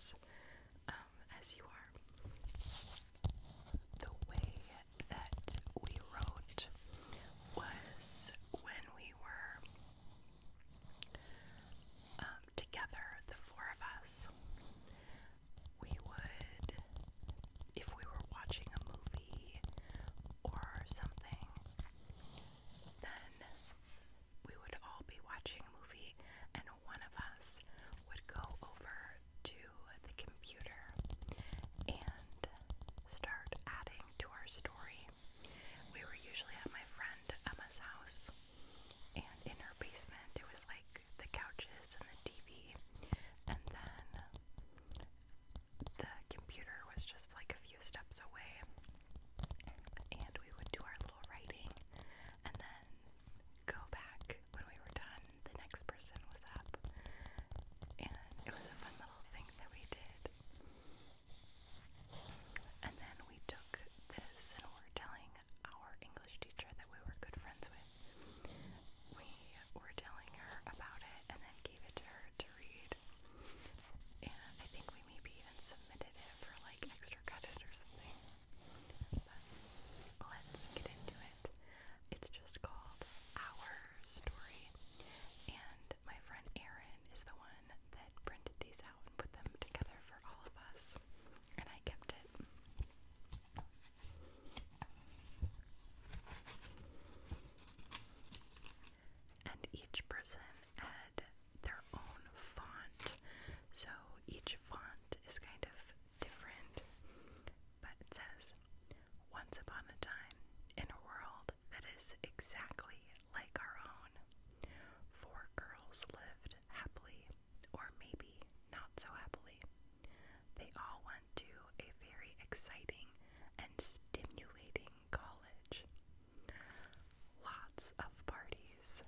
nervous as you are. The way that we wrote was when we were together, the four of us. We would, if we were watching a movie or something, then we would all be watching a movie and one of us would go over to the computer and start adding to our story. We were usually at my friend Emma's house, and in her basement it was like the couches and the TV, and then the computer was just like a few steps away, and we would do our little writing and then go back when we were done. The next person was up, and it was a fun little thing that we did. And then we took this and were telling our English teacher that we were good friends with. We were telling her about it and then gave it to her to read. And I think we maybe even submitted it for like extra credit or something. But let's get into it. It's just called Our Story. And my friend Erin is the one that printed these out and put them together for all of us. And I kept it. And each person had their own font. So each font is kind of different. But it says, "Once upon a time, in a world that is exactly like our own, four girls lived happily, or maybe not so happily. They all went to a very exciting and stimulating college. Lots of parties."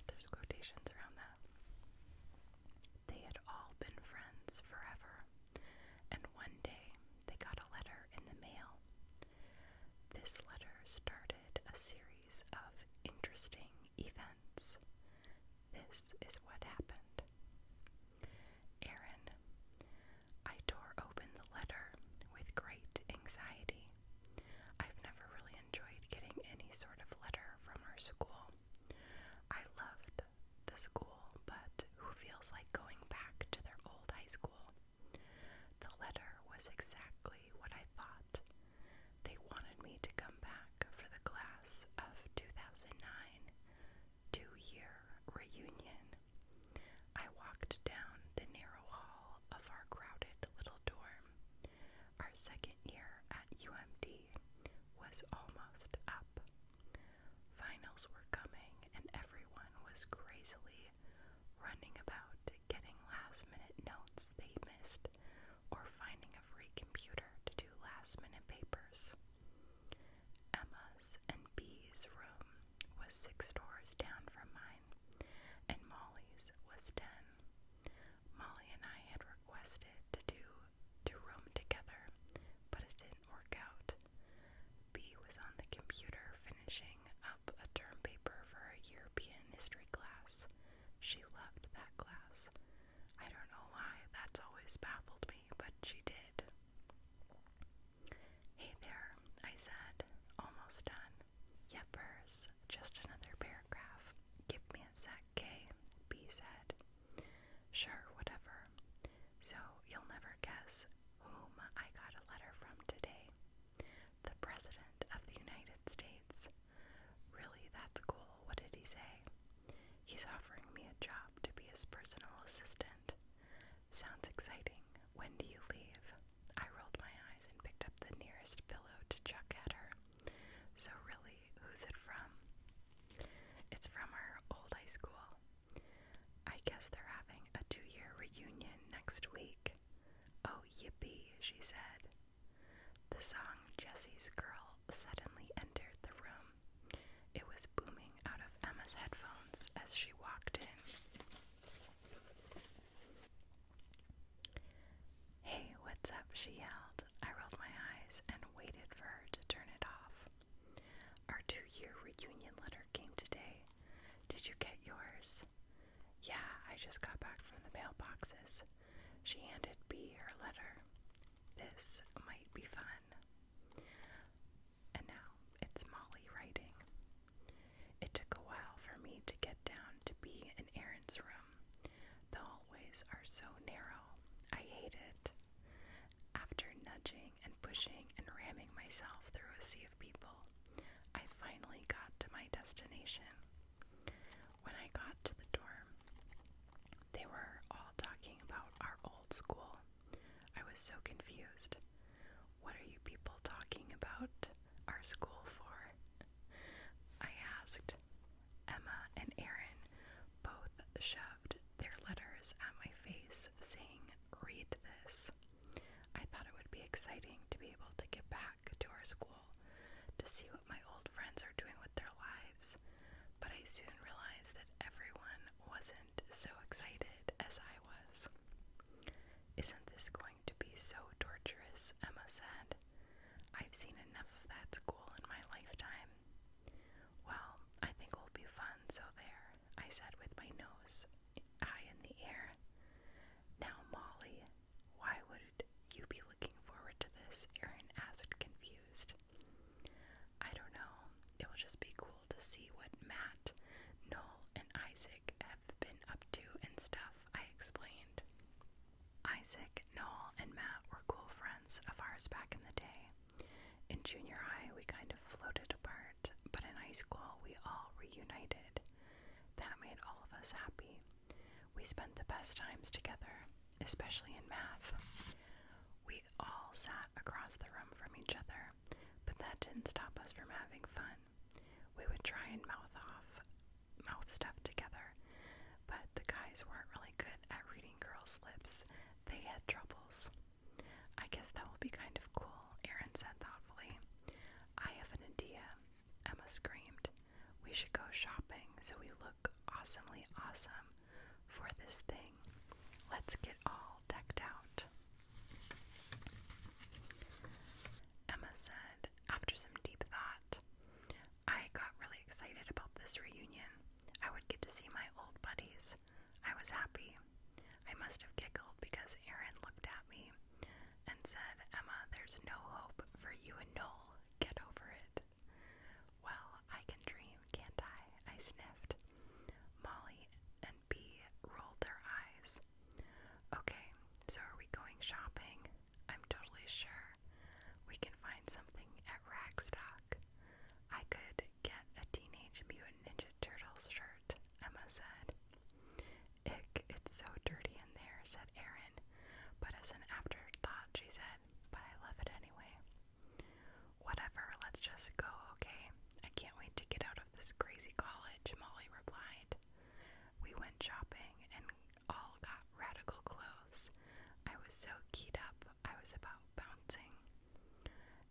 There's quotations around that. They had all been friends forever, and one day they got a letter in the mail. This letter started a series of interesting events. This is what happened. Erin, I tore open the letter with great anxiety. I've never really enjoyed getting any sort of letter from our school. I loved the school, but who feels like going back to their old high school? The letter was exactly what I thought. They wanted me to come back for the class of 2009 two-year reunion. I walked down the narrow hall of our crowded little dorm. Our second year at UMD was almost up. Finals were coming and everyone was crazily running about getting last-minute notes they missed or finding a free computer to do last-minute papers. Emma's and B's room was 6 doors down from mine, and Molly's was 10. Molly and I had requested to room together, but it didn't work out. B was on the computer finishing up a term paper for a European history class. She loved that class. I don't know why that's always baffled me, but she did. "Hey there," I said, almost done. "Yepers, just another paragraph. Give me a sec, K," B said. "Sure, whatever. So you'll never guess whom I got a letter from today. The President of the United States. Really, that's cool. What did he say? He's offering me a job to be his personal assistant. Sounds exciting. When do you leave?" I rolled my eyes and picked up the nearest pillow to chuck at her. "So really, who's it from?" "It's from our old high school. I guess they're having a 2-year reunion next week." "Oh, yippee," she said. The song "Jessie's Girl" suddenly entered the room. It was booming out of Emma's headphones as she walked in. "Hey, what's up?" she yelled. I rolled my eyes and waited for her to turn it off. "Our 2-year reunion letter came today. Did you get yours?" "Yeah, I just got back from the mailboxes. She handed B her letter. This might be fun. And now it's Molly writing. It took a while for me to get down to B and Aaron's room. The hallways are so narrow. I hate it. After nudging and pushing and ramming myself through a sea of people, I finally got to my destination. When I got to the dorm, they were all talking about our old school. I was so confused. What are you people talking about our school for? I asked. Emma and Aaron both shoved their letters at my face, saying, "Read this." I thought it would be exciting to be able to get back to our school to see what my old friends are doing with their lives, but I soon realized that everyone wasn't so excited as I was. "Isn't this going to be so torturous?" Emma said. "I've seen enough of that school in my lifetime." "Well, I think it will be fun, so there," I said with my nose high in the air. "Now, Molly, why would you be looking forward to this?" Aaron asked, confused. "I don't know. It will just be cool to see what Matt, Noel, and Isaac have been up to and stuff," I explained. Isaac, Noel, and Matt were cool friends of ours back in the day. In junior high, we kind of floated apart, but in high school, we all reunited. That made all of us happy. We spent the best times together, especially in math. We all sat across the room from each other, but that didn't stop us from having fun. We would try and mouth stuff together, but the guys weren't really good at reading girls' lips. They had troubles. "I guess that will be kind of cool," Aaron said thoughtfully. "I have an idea," Emma screamed. "We should go shopping so we look awesomely awesome for this thing. Let's get all decked out." Emma said, after some deep thought. I got really excited about this reunion. I would get to see my old buddies. I was happy. I must have giggled because Aaron looked at me and said, "Emma, there's no hope for you and Noel. Get over it." "Well, I can dream, can't I sniffed. Molly and B rolled their eyes. "Okay, so are we going shopping?" "I'm totally sure we can find something at Ragstock. I could get a Teenage Mutant Ninja Turtles shirt," Emma said. "Ick, it's so dirty in there," said Aaron, but as an afterthought she said, "But I love it anyway." "Whatever, let's just go, okay? I can't wait to get out of this crazy college," Molly replied. We went shopping and all got radical clothes. I was so keyed up, I was about bouncing.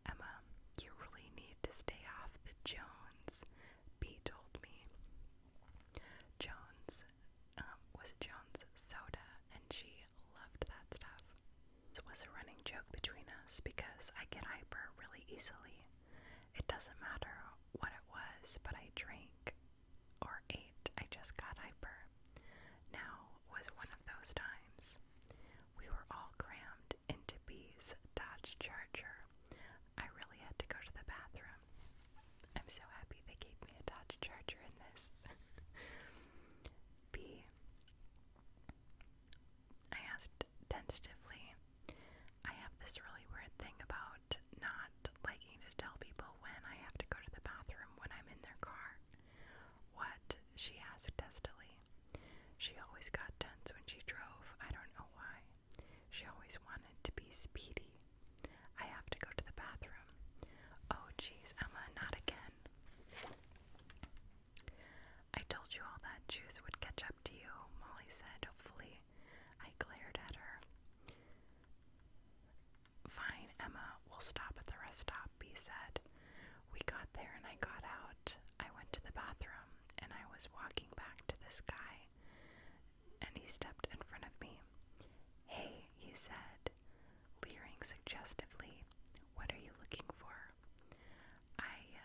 "Emma, you really need to stay off the Jones," B told me. Jones was Jones soda, and she loved that stuff. It was a running joke between us because I get hyper really easily. It doesn't matter what it was, but I drank or ate, I just got hyper. Now was one of those times. We were all crammed into B's Dodge Charger. I really had to go to the bathroom. I'm so happy they gave me a Dodge Charger in this. "B," I asked tentatively. "I have this really weird thing about not liking to tell people when I have to go to the bathroom when I'm in their car." "What?" she asked testily. She always got tense when she drove. I don't know why. She always wanted to be speedy. "I have to go to the bathroom." "Oh, geez, Emma, not again." "I told you all that juice would catch up to you," Molly said hopefully. I glared at her. "Fine, Emma, we'll stop at the rest stop," B said. We got there and I got out. I went to the bathroom and I was walking back to this guy and he stepped in front of me. "Hey," he said, leering suggestively, "what are you looking for?" I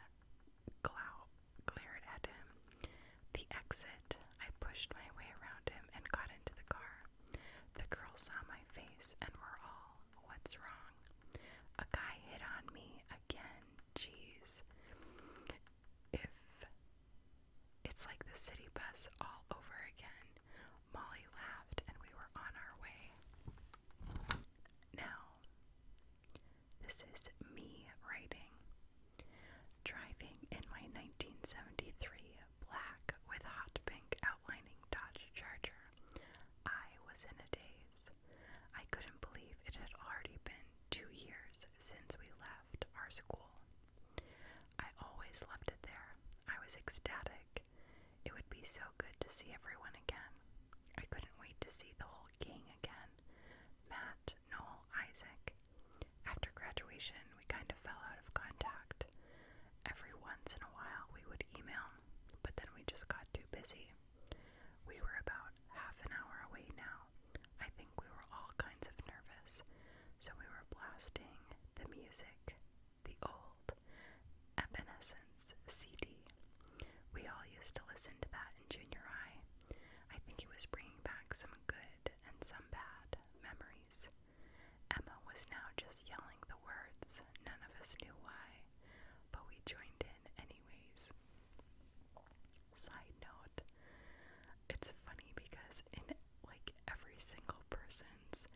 glared at him. The exit. I pushed my way around him and got into the car. The girl saw my face this all over again. Molly laughed and we were on our way. Now, this is me writing. Driving in my 1973 black with hot pink outlining Dodge Charger, I was in a daze. I couldn't believe it had already been 2 years since we left our school. I always loved it there. I was ecstatic. It would be so good to see everyone again. I couldn't wait to see the whole gang again. Matt, Noel, Isaac. After graduation, we kind of fell out of contact. Every once in a while we would email, but then we just got too busy. We were about half an hour away now. I think we were all kinds of nervous, so we were blasting the music, the old Evanescence CD. We all used to listen to that in junior high. I think it was bringing back some good and some bad memories. Emma was now just yelling the words. None of us knew why, but we joined in anyways. Side note, it's funny because in like every single person's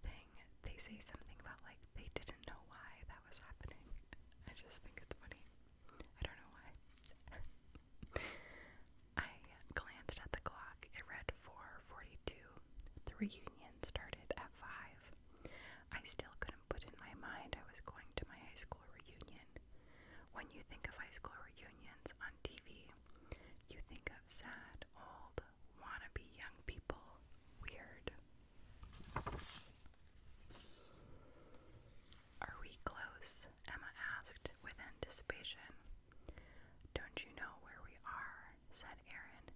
thing, they say something about like they didn't know why that was happening. I just think it's funny. I don't know why. I glanced at the clock. It read 4:42. The reunion started at 5. I still couldn't put in my mind I was going to my high school reunion. When you think of high school reunions on TV, you think of sad, old, wannabe young people. Weird. Are we close? Emma asked with anticipation. Don't you know where we are? Said Aaron.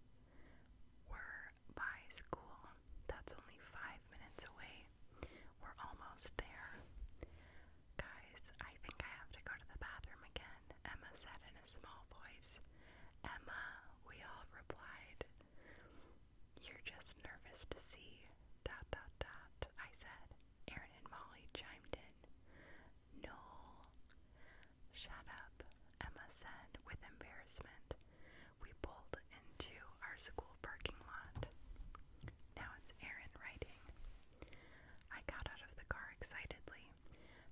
We're by school. That's only 5 minutes away. We're almost there. Guys, I think I have to go to the bathroom again, Emma said in a small voice. Emma, we all replied. You're just nervous to see, ... I said. Aaron and Molly chimed in. No. Shut up, Emma said with embarrassment. We pulled into our school parking lot. Now it's Aaron writing. I got out of the car excitedly.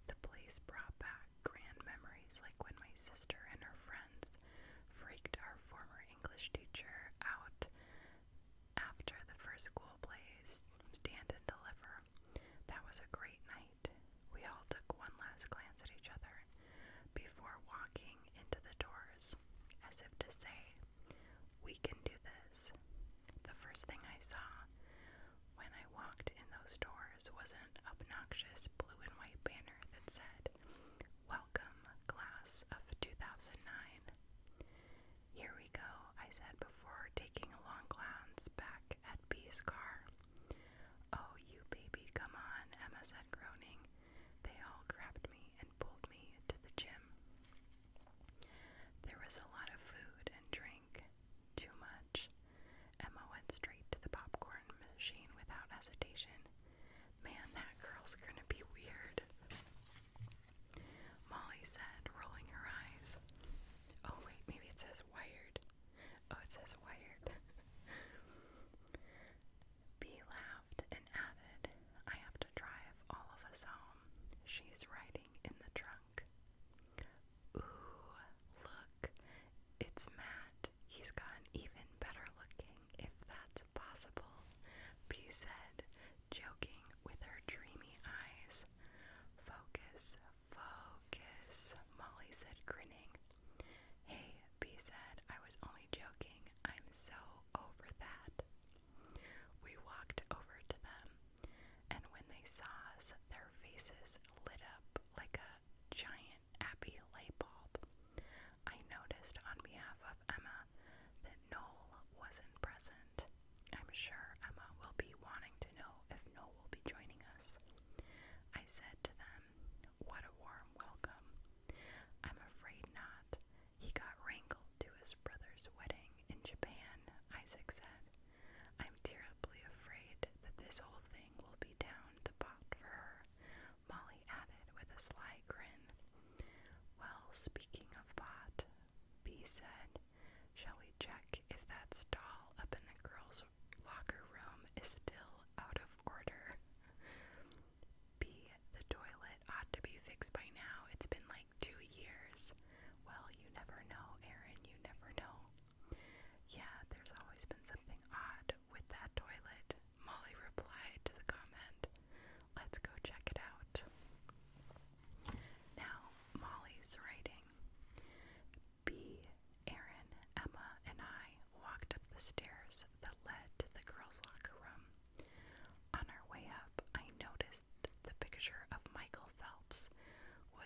The place brought back grand memories like when my sister and her friends freaked our former English teacher out after the first school plays Stand and Deliver. That was a great night. We all took one last glance at each other before walking into the doors, as if to say, we can do this. The first thing I saw when I walked in those doors was an obnoxious blue and white banner that said, Welcome, Class of 2009. Here we go, I said before taking a long glance back at B's car. Oh, you baby, come on, Emma said, groaning. They all grabbed me and pulled me to the gym. There was a lot of food and drink. Too much. Emma went straight to the popcorn machine without hesitation. Man, that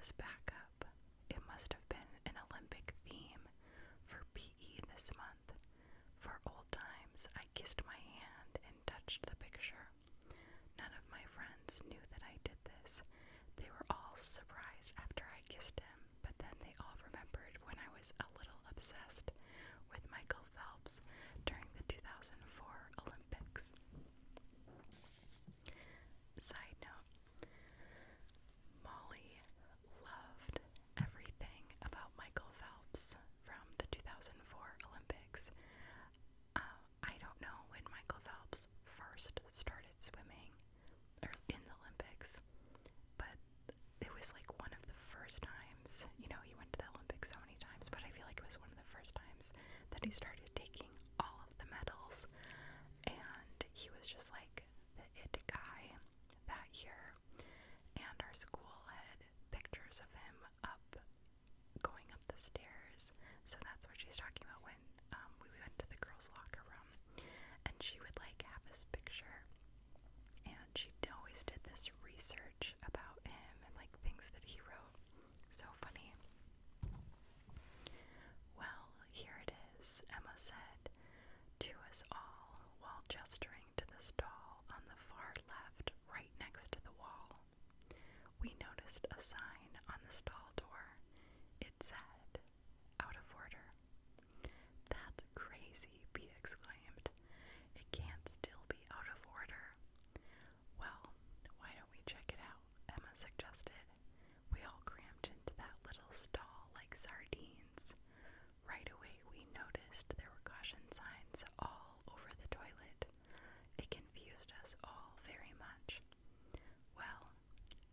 this back up. It must have been an Olympic theme for PE this month. For old times, I kissed my hand and touched the picture. None of my friends knew that I did this. They were all surprised after I kissed him, but then they all remembered when I was a little obsessed with Michael Phelps during the 2004 Olympics. Side note, Molly loved everything about Michael Phelps from the 2004 Olympics. I don't know when Michael Phelps first started swimming or in the Olympics, but it was like one of the first times. You know, he went to the Olympics so many times, but I feel like it was one of the first times that he started taking all of the medals, and he was just like the it guy that year. And our school had pictures of him going up the stairs, so that's what she's talking about when we went to the girls' locker room, and she would like have his picture, and she always did this research about him and like things that he wrote. So funny. Well, here it is, Emma said to us all while gesturing to the stall on the far left, right next to the wall. We noticed a sign on the stall door. It said, "Out of order." "That's crazy," Bea exclaimed. "It can't still be out of order." "Well, why don't we check it out?" Emma suggested. We all crammed into that little stall like sardines. Right away we noticed there were caution signs all over the toilet. It confused us all very much. "Well,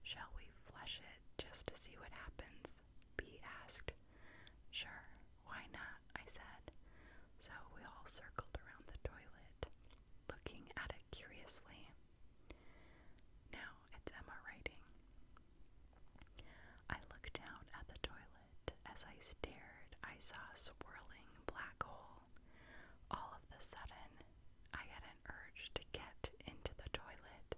shall we flush it just to see what happens?" Bea asked. "Sure, why not?" I said. So we all circled around the toilet, looking at it curiously. Now it's Emma writing. "I looked down at the toilet. As I stared, I saw a swirling black hole. All of a sudden, I had an urge to get into the toilet.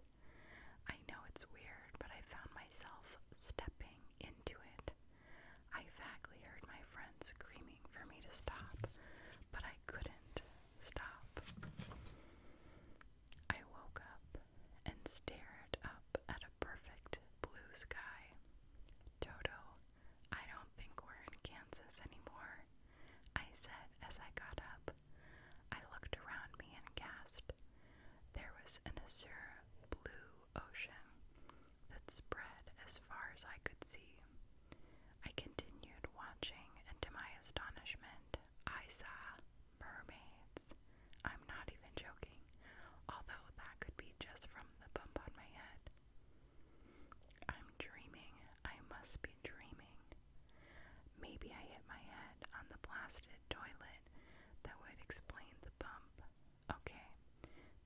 I know it's weird, but I found myself stepping into it. I vaguely heard my friends screaming for me to stop, but I couldn't stop. I woke up and stared up at a perfect blue sky. Toto, I don't think we're in Kansas anymore," I said as I got up. I looked around me and gasped. There was an azure blue ocean that spread as far as I could see. I continued watching, and to my astonishment, I saw mermaids. I'm not even joking, although that could be just from the bump on my head. I'm dreaming. I must be dreaming. Maybe I hit my head on the blasted toilet. That would explain the bump. Okay,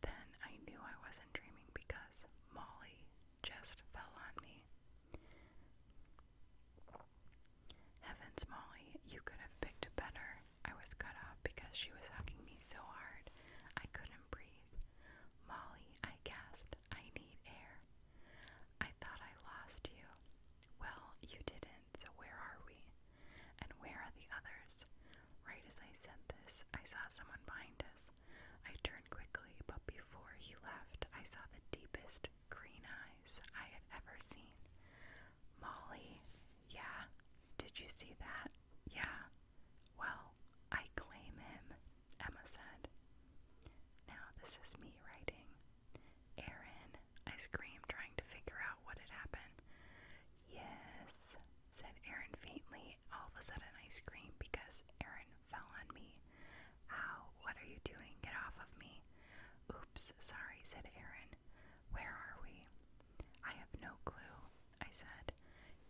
then I knew I wasn't dreaming because Molly just fell on me. Heavens, Molly, you could have picked better. I was cut off because she was hugging me so hard I couldn't breathe. "Molly," I gasped, "I need air." "I thought I lost you." "Well, you didn't, so where are we? And where are the others?" Right as I said this, I saw someone behind us. I turned quickly, but before he left, I saw the deepest green eyes I had ever seen. "Molly, yeah, did you see that?" "Yeah." "Well, I claim him," Emma said. Now this is me writing. "Aaron," I screamed, trying to figure out what had happened. "Yes," said Aaron faintly. All of a sudden I screamed because Aaron fell on me. "Ow, what are you doing? Get off of me." "Oops, sorry," said Aaron. "Where are we?" "I have no clue," I said.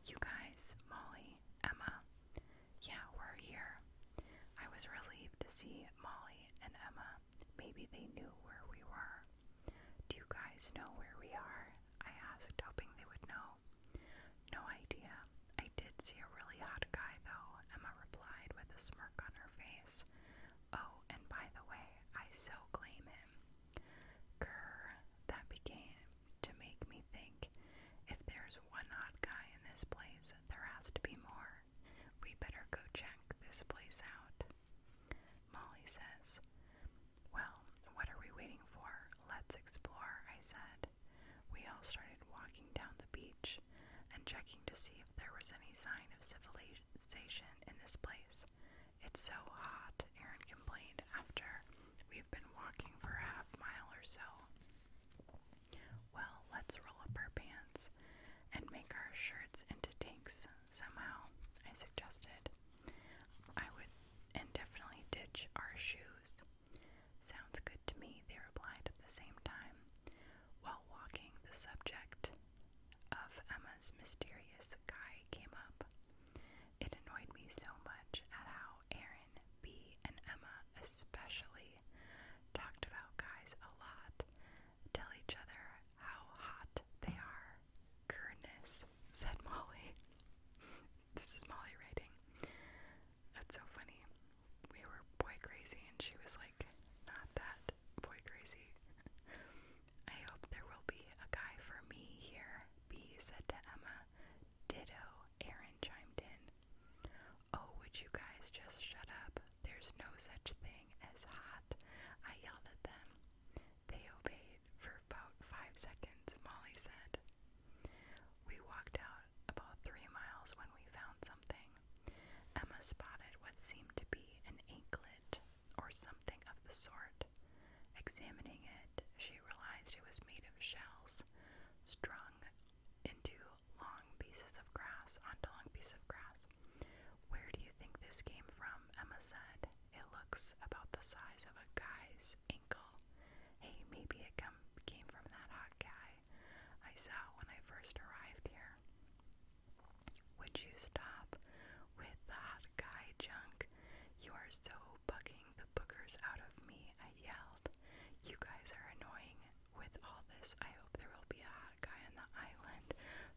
"You guys, Molly, Emma." "Yeah, we're here." I was relieved to see Molly and Emma. Maybe they knew where we were. "Do you guys know where we are?" I asked, hoping they would know. "No idea. I did see a really hot guy, though," Emma replied with a smirk on her face. "Oh, and by the way, I so claim him." Grr, that began to make me think, if there's one hot guy in this place, there all started walking down the beach and checking to see if there was any sign of civilization in this place. It's so hot, Aaron complained after we've been walking for a half mile or so. Well, let's roll up our pants and make our shirts into tanks somehow, I suggested. I would, and definitely ditch our shoes. Sounds good to me, they replied at the same time. While walking, the subject of Emma's mysterious guy came up. It annoyed me so much at how Aaron, B, and Emma especially talked about guys a lot, tell each other how hot they are. Goodness, said Molly. This is Molly writing. That's so funny. We were boy crazy and she was like, not that boy crazy. I hope there will be a guy for me here, B said to Emma. Ditto, Aaron chimed in. Oh, would you guys just shut up? There's no such thing as hot, I yelled at them. They obeyed for about 5 seconds, Molly said. We walked out about 3 miles when we found something. Emma spotted what seemed to be an anklet or something of the sort. Examining it, she realized it was made of shells, strung into long pieces of grass, onto long pieces of grass. Where do you think this came from? Emma said. It looks about the size of a guy's ankle. Hey, maybe it came from that hot guy I saw when I first arrived here. Would you stop with the hot guy junk? You are so bugging the boogers out of me, I yelled. You guys are annoying with all this. I hope there will be a hot guy on the island.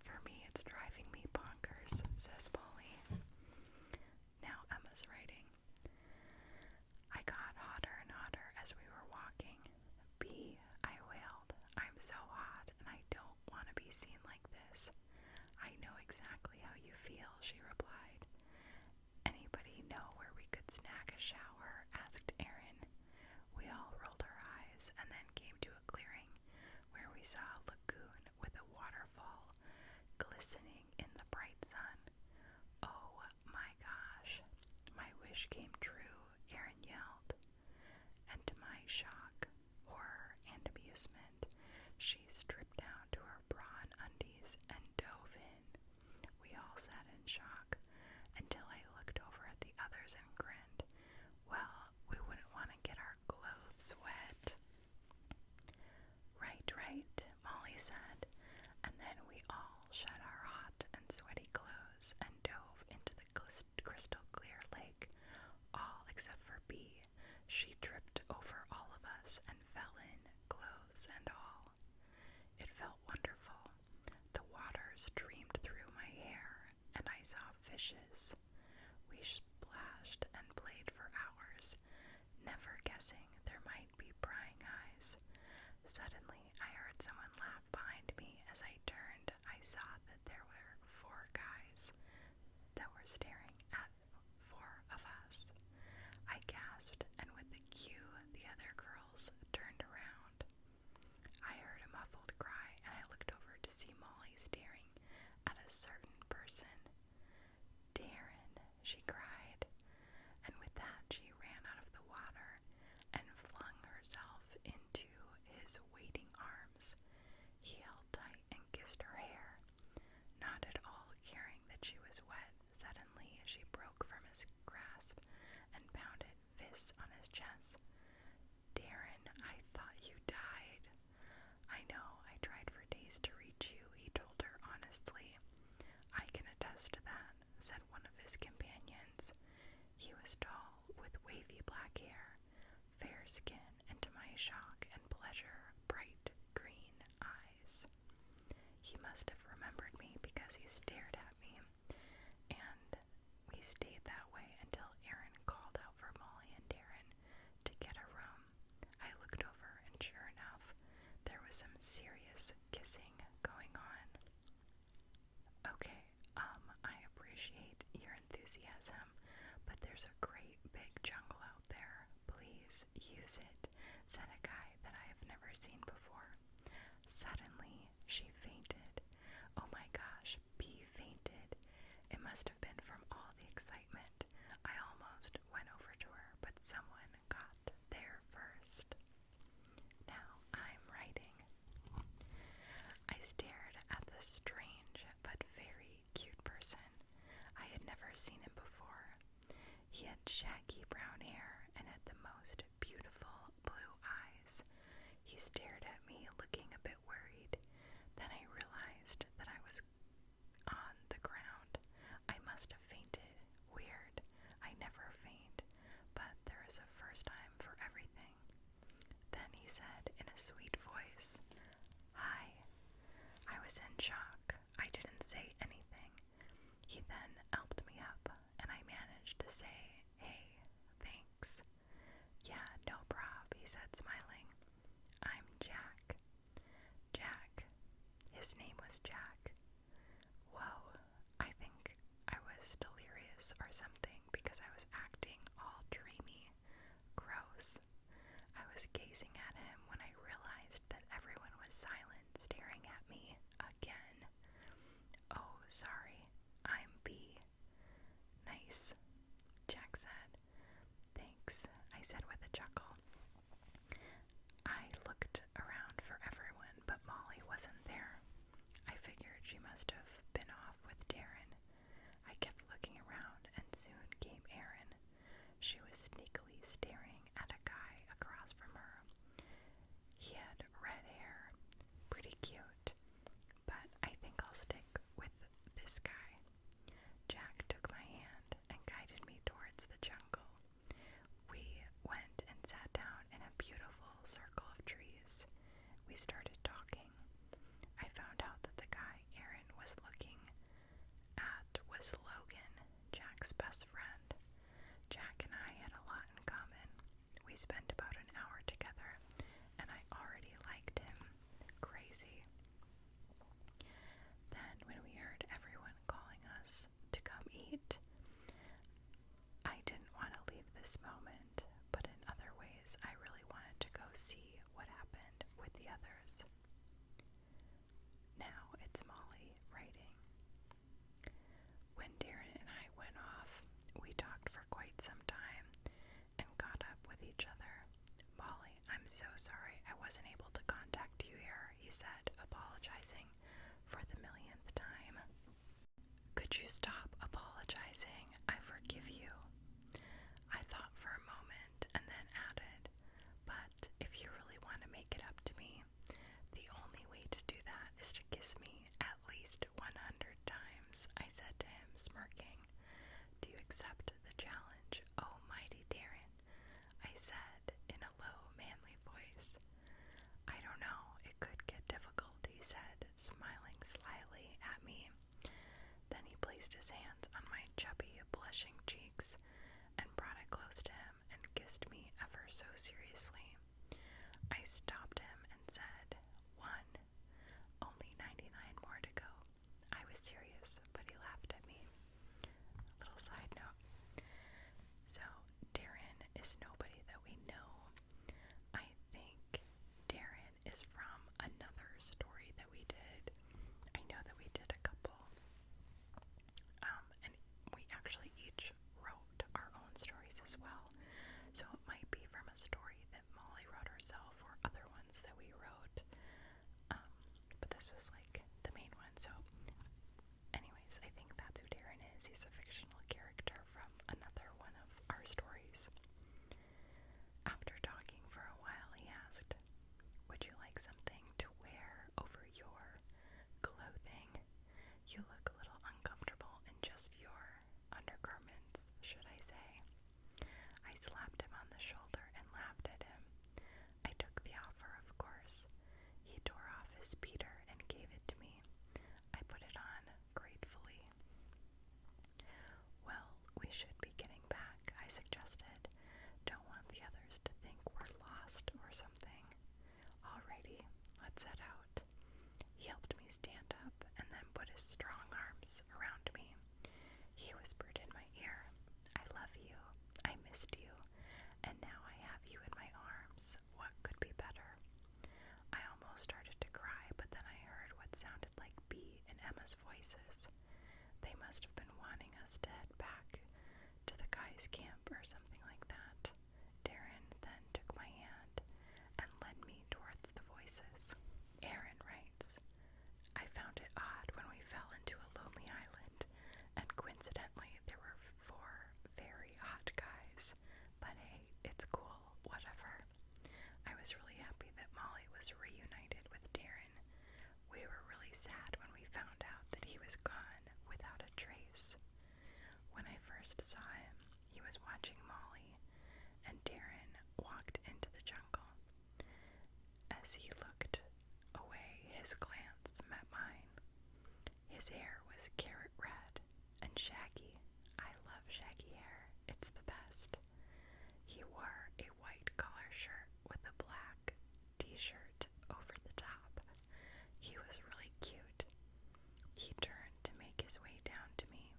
For me, it's driving me bonkers, says Molly. Now Emma's writing. I got hotter and hotter as we were walking. B, I wailed. I'm so hot and I don't want to be seen like this. I know exactly how you feel, she replied. Anybody know where we could snag a shower? Asked Aaron. We all rolled our eyes and then came to a clearing where we saw a lagoon with a waterfall glistening in the bright sun. Oh my gosh, my wish came true, Aaron yelled. And to my shock, horror, and amusement, she stripped down to her bra and undies and dove in. We all sat in shock until I looked over at the others and grinned. Well, we wouldn't want to get our clothes wet. Right, Molly said, and then we all shed our hot and sweaty clothes and dove into the crystal clear lake, all except for B. She tripped over all of us and fell in, clothes and all. It felt wonderful. The water streamed through my hair, and I saw fishes. We splashed and played for hours, never guessing there might be prying eyes. Suddenly, I heard someone laugh behind me. As I turned, I saw that there were 4 guys that were staring at 4 of us. I gasped, and with a cue, the other girls turned around. I heard a muffled cry, and I looked over to see Molly staring at a certain person. Damn, was in shock. I didn't say anything. He then helped me up, and I managed to say, "Hey, thanks." "Yeah, no prob," he said, smiling. "I'm Jack." Jack. His name was Jack. Whoa, I think I was delirious or something because I was acting all dreamy. Gross. I was gazing at him when I realized that everyone was silent, staring at me again. "Oh, sorry, I'm B." "Nice," Jack said. "Thanks," I said with a chuckle. I looked around for everyone, but Molly wasn't there. I figured she must have been off with Darren. I kept looking around, and soon came Erin. She was sneakily staring at a guy across from her. He had red hair, pretty cute, but I think I'll stick with this guy. Jack took my hand and guided me towards the jungle. We went and sat down in a beautiful circle of trees. We started talking. I found out that the guy Erin was looking at was Logan, Jack's best friend. Jack and I had a lot in common. We spent about an hour together, and I already liked him. Crazy. Then, when we heard everyone calling us to come eat, I didn't want to leave this moment, but in other ways, I really wanted to go see what happened with the others. Now it's Molly writing. When Darren and I went off, we talked for quite some time and caught up with each other. "Molly, I'm so sorry I wasn't able to contact you here," he said, apologizing for the millionth time. "Could you stop apologizing? I forgive you." I thought for a moment and then added, "But if you really want to make it up to me, the only way to do that is to kiss me at least 100 times, I said to him, smirking. "Do you accept the challenge, oh mighty Darren?" I said in a low, manly voice. "I don't know, it could get difficult," he said, smiling slyly at me. Then he placed his hands on my chubby, blushing cheeks and brought it close to him and kissed me ever so seriously. I stopped him and said, "One, only 99 more to go." I was serious, but he laughed at me. Little side note. So, Darren is nobody that we know. I think Darren is from another story that we did. I know that we did a couple. And we actually each wrote our own stories as well. So it might be from a story that Molly wrote herself or other ones that we wrote. But this was like the main one. So anyways, I think that's who Darren is. He's a fictional character from another one of our stories. After talking for a while, he asked, "Would you like something to wear over your clothing? You look a little uncomfortable in just your undergarments, should I say?" I slapped him on the shoulder and laughed at him. I took the offer, of course. He tore off his beater and gave it to me. I put it on gratefully. "Well, we should be getting back," I suggested. "Don't want the others to think we're lost or something." "Alrighty, let's head out." He helped me stand up and then put his strong arms around me. He whispered in my ear, "I love you, I missed you, and now I have you in my arms. What could be better?" I almost started to cry, but then I heard what sounded like B and Emma's voices. They must have been wanting us to head back to the guys' camp or something like that. Darren then took my hand and led me towards the voices. Erin writes, "I found it odd when we fell into a lonely island, and coincidentally there were 4 very hot guys. But hey, it's cool, whatever. I was really happy that Molly was reunited with Darren. We were really sad when we found out that he was gone without a trace. When I first saw him, he was watching Molly, and Darren walked into the jungle. As he looked away, his glance met mine. His hair was carrot red and shaggy. I love shaggy hair. It's the best. He wore a white collar shirt with a black t-shirt over the top. He was really cute. He turned to make his way down to me.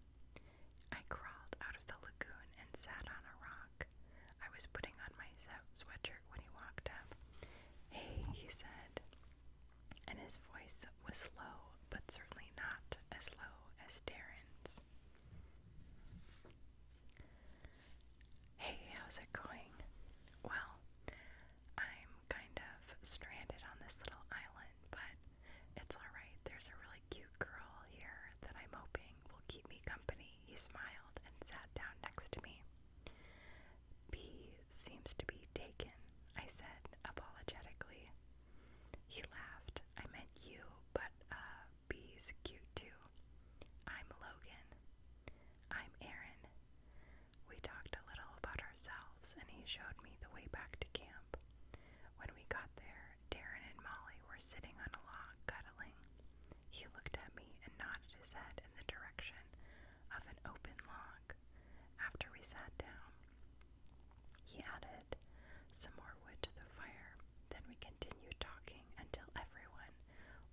I crawled out of the lagoon and sat on a rock. I was putting on my sweatshirt when he walked up. "Hey," he said, and his voice was low, but certainly not as low as Darren's. "Hey, how's it going?" "Well, I'm kind of stranded on this little island, but it's alright. There's a really cute girl here that I'm hoping will keep me company." He smiled and sat down next to me. "B seems to be taken," I said apologetically. He laughed. "I meant you, but B's cute too. I'm Logan." "I'm Aaron." We talked a little about ourselves, and he showed me the way back to camp. When we got there, Darren and Molly were sitting on a log cuddling. He looked at me and nodded his head in the direction of an open log. After we sat down, he added some more wood to the fire. Then we continued talking until everyone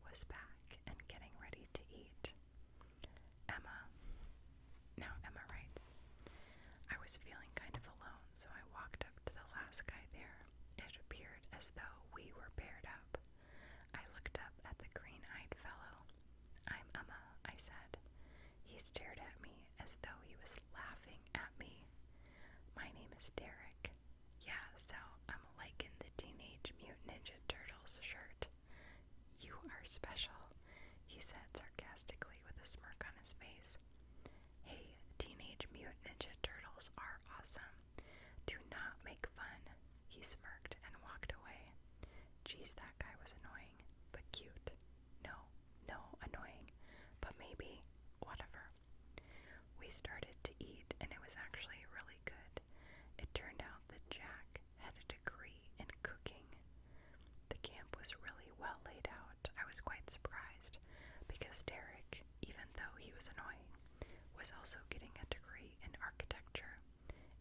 was back and getting ready to eat. Emma writes, "I was feeling kind of alone, so I walked up to the last guy there. It appeared as though we were paired up. I looked up at the green-eyed fellow. 'I'm Emma,' I said. He stared at me as though he was laughing at me. 'My name is Derek.' 'Yeah, so I'm like in the Teenage Mutant Ninja Turtles shirt.' 'You are special,' he said sarcastically with a smirk on his face. 'Hey, Teenage Mutant Ninja Turtles are awesome. Do not make fun.' He smirked and walked away. Geez, that guy was annoying, but cute. No, annoying, but maybe, whatever. We started to eat, and it was actually really good. It turned out that Jack had a degree in cooking. The camp was really well laid out. I was quite surprised, because Derek, even though he was annoying, was also getting a degree in architecture.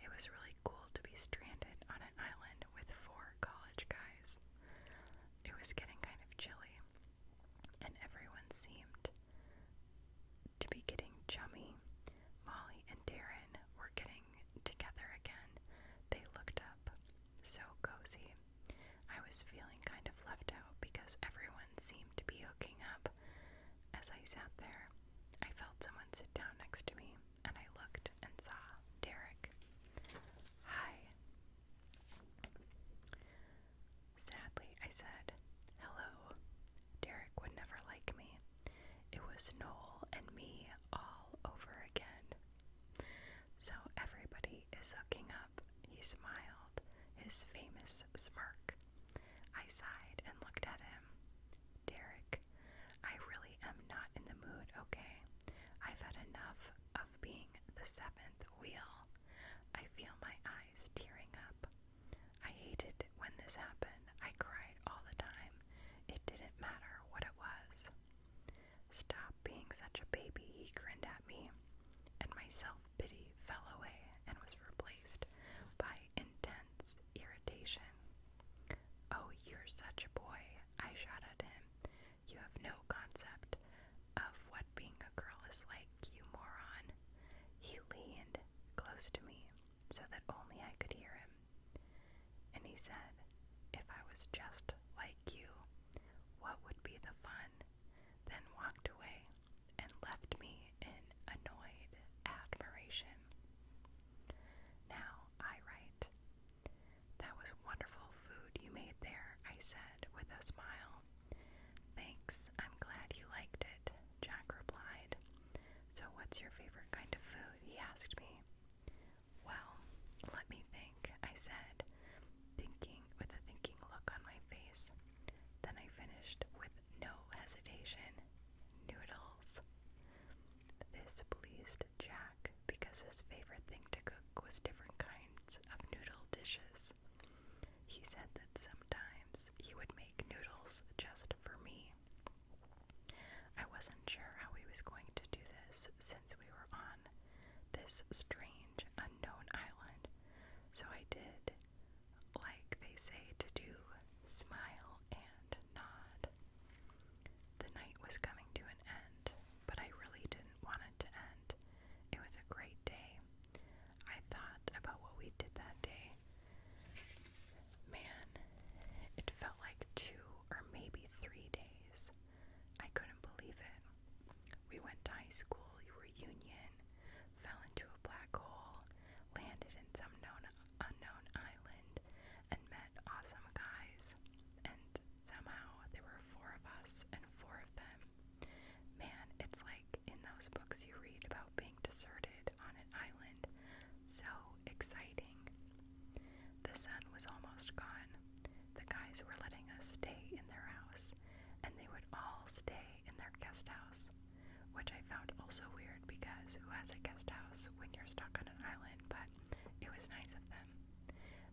It was really cool to be stranded on an island with 4 college guys. It was getting kind of chilly, and everyone seemed to be getting chummy. Molly and Darren were getting together again. They looked up so cozy. I was feeling kind of left out because everyone seemed to be hooking up. As I sat there, I felt someone sit down next to me, and I looked and saw Derek. "Hi." Sadly, I said, "Hello." Derek would never like me. It was Noel and me all over again. "So everybody is hooking up." He smiled, his famous smirk. I sighed and looked at him. "Derek, I really am not in the mood, okay? I've had enough of being the 7th wheel. I feel my eyes tearing up. I hated when this happened. I cried all the time. It didn't matter what it was." "Stop being such a baby," he grinned at me, and my self-pity fell away and was replaced by intense irritation. "Oh, you're such a boy," I shot at him. "You have no concept of what being a girl is like, you moron." He leaned close to me so that only I could hear him, and he said, "If I was just like you, what would be the fun?" Then walked away and left me in annoyed admiration. Now I write, "That was wonderful food you made there," I said with a smile. "Thanks, I'm glad you liked it," Jack replied. "So what's your favorite kind of food?" he asked me. "Well, let me think," I said, thinking this strange, unknown island. So I did, like they say to do, smile and nod. The night was coming to an end, but I really didn't want it to end. It was a great day. I thought about what we did that day. Man, it felt like 2 or maybe 3 days. I couldn't believe it. We went to high school reunion, fell into a black hole, landed in some unknown island, and met awesome guys. And somehow there were 4 of us and 4 of them. Man, it's like in those books you read about being deserted on an island. So exciting. The sun was almost gone. The guys were letting us stay in their house, and they would all stay in their guest house, which I found also weird because who has a guest house when you're stuck on an island, but it was nice of them.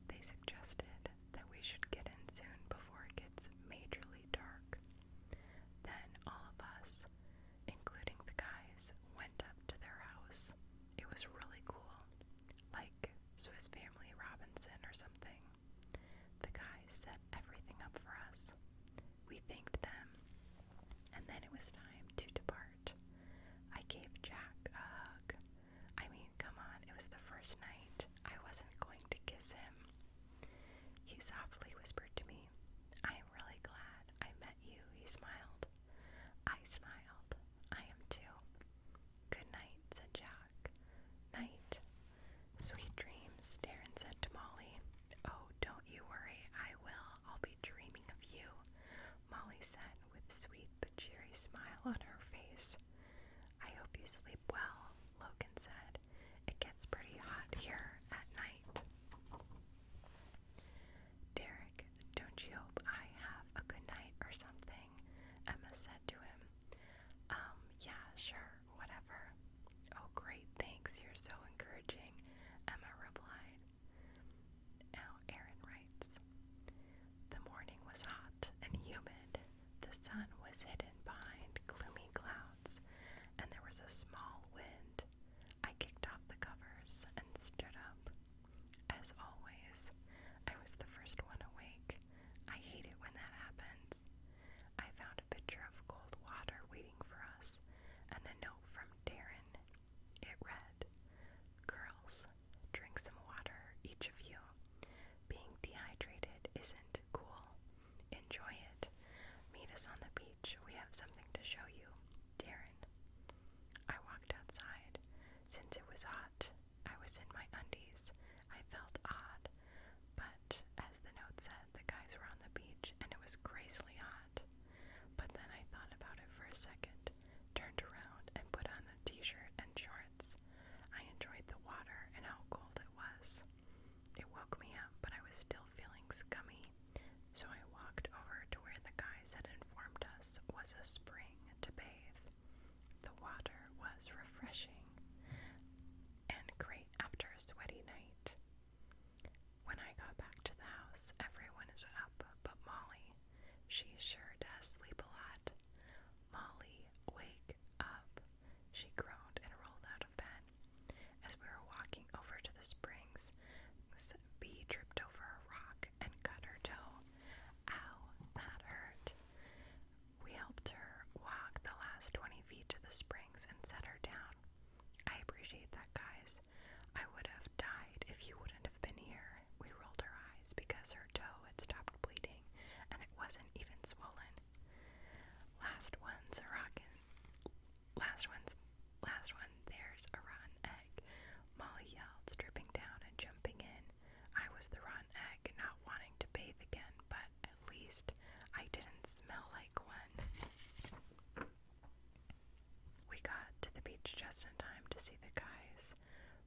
They suggested that we should get in soon before it gets majorly dark. Then all of us, including the guys, went up to their house. It was really cool, like Swiss Family Robinson or something. The guys set everything up for us. We thanked them, and then it was time to depart. I gave Jack a hug. I mean, come on, it was the first night. I wasn't going to kiss him. He softly whispered to me, "I am really glad I met you," he smiled. I smiled. I am too. "Good night," said Jack. "Night." "Sweet dreams," Darren said to Molly. "Oh, don't you worry, I will. I'll be dreaming of you," Molly said with a sweet but cheery smile on her face. "I hope you sleep well," Logan said. "It gets pretty hot here at night." "Derek, don't you hope I have a good night or something?" Emma said to him. Yeah, sure, whatever." "Oh, great, thanks, you're so encouraging," Emma replied. Now Aaron writes, "The morning was hot and humid. The sun was hidden behind gloomy clouds, and there was a small wind. I kicked off the covers and stood up. As always, I was the first one awake. I hate it when that happens. I found a pitcher of cold water waiting for us, and a note from Darren. It read, 'Girls, drink some water, each of you. Being dehydrated isn't cool. Enjoy it. Meet us on the beach. We have something to show you. Darren.' I walked outside. Since it was hot, I was in my undies. I felt odd, but as the note said, the guys were on the beach and it was crazily hot. But then I thought about it for a second, turned around and put on a t-shirt and shorts. I enjoyed the water and how cold it was. It woke me up, but I was still feeling scummy, so I walked over to where the guys had informed us was a spring to bathe. The water was refreshing and great after a sweaty night. When I got back to the house, everyone is up but Molly. She sure does sleep a lot. Molly, wake up," she groaned and rolled out of bed. As we were walking over to the springs, Bee tripped over a rock and cut her toe. Ow, that hurt. We helped her walk the last 20 feet to the springs and set her down. "I appreciate that, guys. I would have died if you wouldn't have been here." We rolled our eyes because her toe had stopped bleeding and it wasn't even swollen. Last one's a rockin'. Last one, there's a rotten egg," Molly yelled, stripping down and jumping in. I was the rotten egg, not wanting to bathe again, but at least I didn't smell like one. We got to the beach just in time to see the guys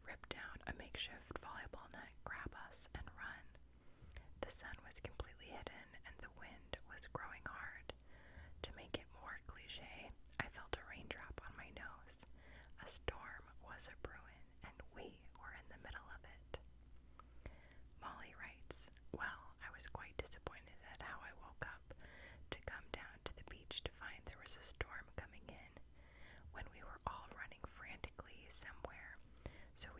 rip down a makeshift volleyball net, grab us, and run. The sun was completely hidden and the wind was growing hard. To make it more cliche, I felt a raindrop on my nose. A storm was a brewing, and we were in the middle of it. Molly writes, "Well, I was quite disappointed at how I woke up to come down to the beach to find there was a storm coming in when we were all running frantically somewhere, so we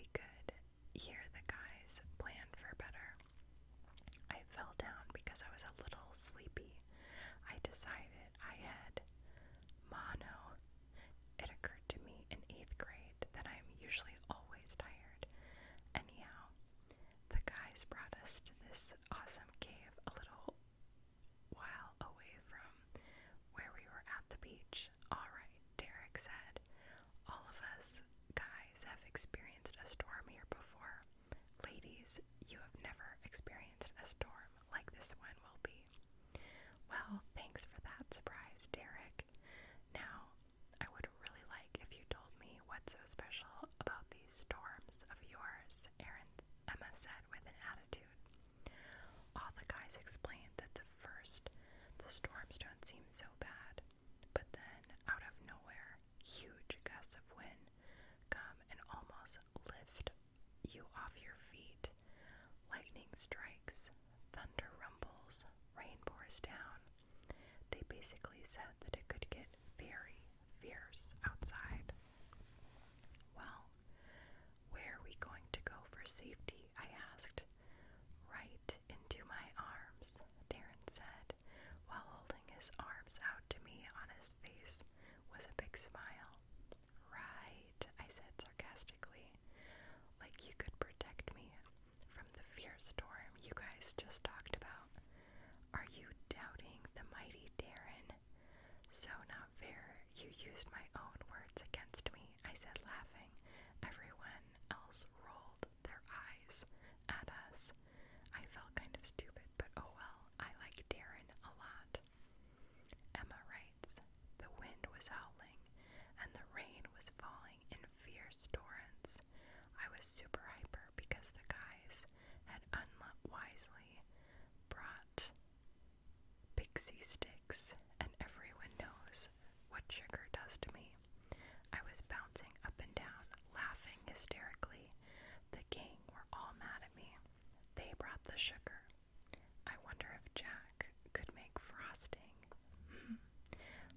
strikes, thunder rumbles, rain pours down. They basically said that it could get very fierce outside. Well, where are we going to go for safety? I asked. Right into my arms, Darren said, while holding his arms out to me. On his face was a big smile. Right, I said sarcastically, like you could protect me from the fierce storm you guys just talked about. Are you doubting the mighty Darren? So not fair. You used my own words against me, I said, laughing. Everyone else rolled their eyes at us. I felt kind of stupid, but oh well, I like Darren a lot. Emma writes, the wind was howling, and the rain was falling in fierce torrents. I was super hyper because the guys had unwisely brought pixie sticks, and everyone knows what sugar does to me. I was bouncing up and down, laughing hysterically. The gang were all mad at me. They brought the sugar. I wonder if Jack could make frosting.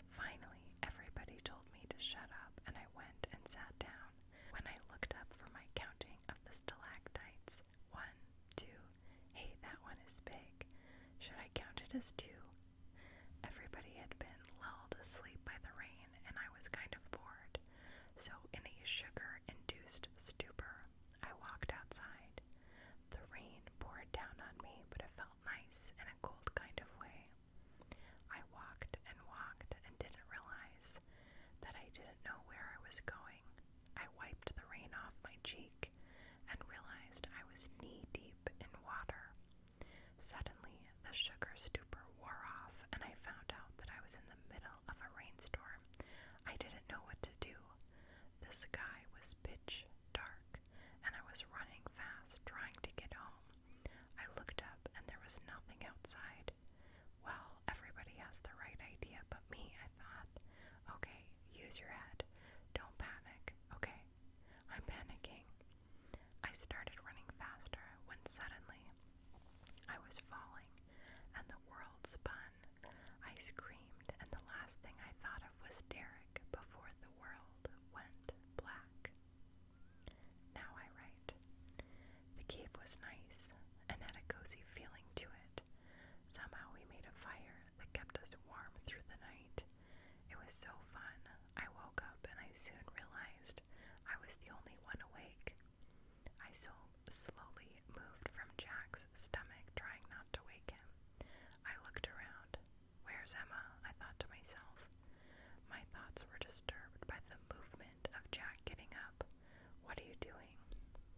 Finally, everybody told me to shut up, and I went and sat down. When I looked up for my counting of the stalactites, 1, 2, hey, that one is big. Should I count it as 2? Everybody had been lulled asleep by the rain, and I was kind of bored. So in a sugar-induced stupor, I walked outside. The rain poured down on me, but it felt nice in a cold kind of way. I walked and didn't realize that I didn't know where I was going. I wiped the rain off my cheek and realized I was knee-deep in water. Suddenly, the sugar stupor wore off, and I found out that I was in the middle of a rainstorm. I didn't know what to do. The sky was pitch dark, and I was running fast, trying to get home. I looked up, and there was nothing outside. Well, everybody has the right idea but me, I thought. Okay, use your head. Don't panic. Okay, I'm panicking. I started running faster when suddenly I was falling, and the world spun. I screamed, and the last thing I thought of was Derek before the world went black. Now I write. The cave was nice and had a cozy feeling to it. Somehow we made a fire that kept us warm through the night. It was so fun. I woke up and I soon realized I was the only one awake. I slowly moved from Jack's stomach, trying not to wake him. I looked around. Where's Emma? I thought to myself. My thoughts were disturbed by the movement of Jack getting up. What are you doing?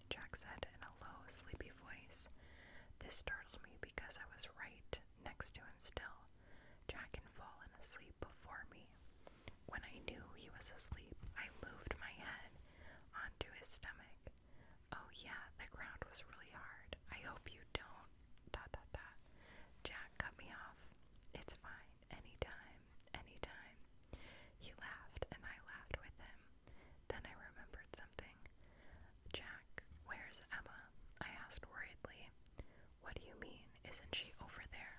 Jack said in a low, sleepy voice. This startled me because I was right next to him still. Jack had fallen asleep before me. When I knew he was asleep, I moved my head onto his stomach. Oh yeah, the ground was really hard. I hope you don't. ... Jack cut me off. It's fine. Anytime. Anytime. He laughed and I laughed with him. Then I remembered something. Jack, where's Emma? I asked worriedly. What do you mean? Isn't she over there?